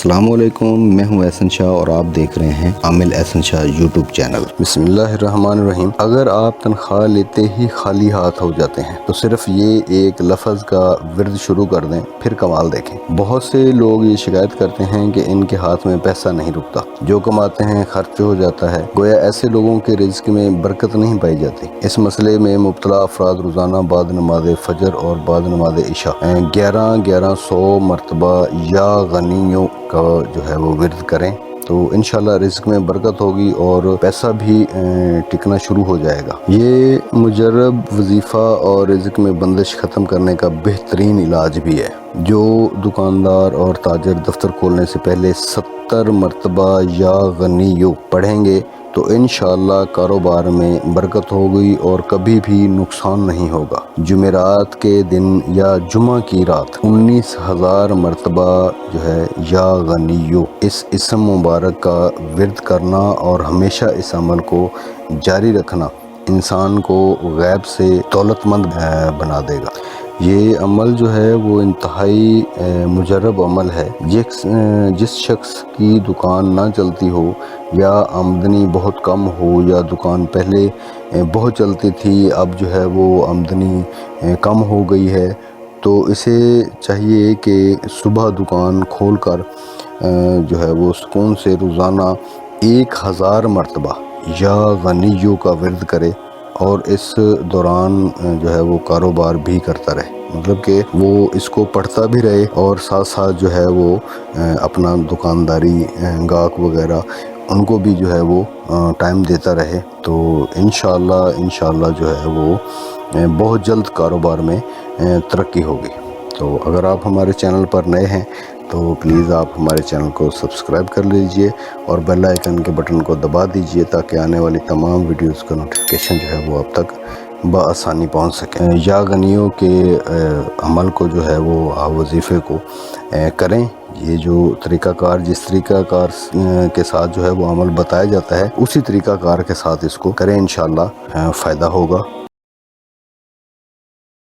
السلام علیکم، میں ہوں احسن شاہ اور آپ دیکھ رہے ہیں عامل احسن شاہ یوٹیوب چینل۔ بسم اللہ الرحمن الرحیم۔ اگر آپ تنخواہ لیتے ہی خالی ہاتھ ہو جاتے ہیں تو صرف یہ ایک لفظ کا ورد شروع کر دیں، پھر کمال دیکھیں۔ بہت سے لوگ یہ شکایت کرتے ہیں کہ ان کے ہاتھ میں پیسہ نہیں رکتا، جو کماتے ہیں خرچ ہو جاتا ہے، گویا ایسے لوگوں کے رزق میں برکت نہیں پائی جاتی۔ اس مسئلے میں مبتلا افراد روزانہ بعد نماز فجر اور بعد نماز عشاء 1100 مرتبہ یا غنیوں کا جو ہے وہ ورد کریں تو انشاءاللہ رزق میں برکت ہوگی اور پیسہ بھی ٹکنا شروع ہو جائے گا۔ یہ مجرب وظیفہ اور رزق میں بندش ختم کرنے کا بہترین علاج بھی ہے۔ جو دکاندار اور تاجر دفتر کھولنے سے پہلے 70 مرتبہ یا غنیوں پڑھیں گے تو انشاءاللہ کاروبار میں برکت ہوگی اور کبھی بھی نقصان نہیں ہوگا۔ جمعرات کے دن یا جمعہ کی رات 19,000 مرتبہ جو ہے یا غنیوں اس اسم مبارک کا ورد کرنا اور ہمیشہ اس عمل کو جاری رکھنا انسان کو غیب سے دولت مند بنا دے گا۔ یہ عمل جو ہے وہ انتہائی مجرب عمل ہے۔ جس شخص کی دکان نہ چلتی ہو یا آمدنی بہت کم ہو یا دکان پہلے بہت چلتی تھی اب جو ہے وہ آمدنی کم ہو گئی ہے تو اسے چاہیے کہ صبح دکان کھول کر جو ہے وہ سکون سے روزانہ 1000 مرتبہ یا غنیوں کا ورد کرے اور اس دوران جو ہے وہ کاروبار بھی کرتا رہے، مطلب کہ وہ اس کو پڑھتا بھی رہے اور ساتھ ساتھ جو ہے وہ اپنا دکانداری گاہک وغیرہ ان کو بھی جو ہے وہ ٹائم دیتا رہے تو انشاءاللہ جو ہے وہ بہت جلد کاروبار میں ترقی ہوگی۔ تو اگر آپ ہمارے چینل پر نئے ہیں تو پلیز آپ ہمارے چینل کو سبسکرائب کر لیجئے اور بیل آئیکن کے بٹن کو دبا دیجئے تاکہ آنے والی تمام ویڈیوز کا نوٹیفیکیشن جو ہے وہ آپ تک بآسانی پہنچ سکے۔ یا غنیوں کے عمل کو جو ہے وہ وظیفے کو کریں۔ یہ جو طریقہ کار جس طریقہ کار کے ساتھ جو ہے وہ عمل بتایا جاتا ہے اسی طریقہ کار کے ساتھ اس کو کریں، انشاءاللہ فائدہ ہوگا۔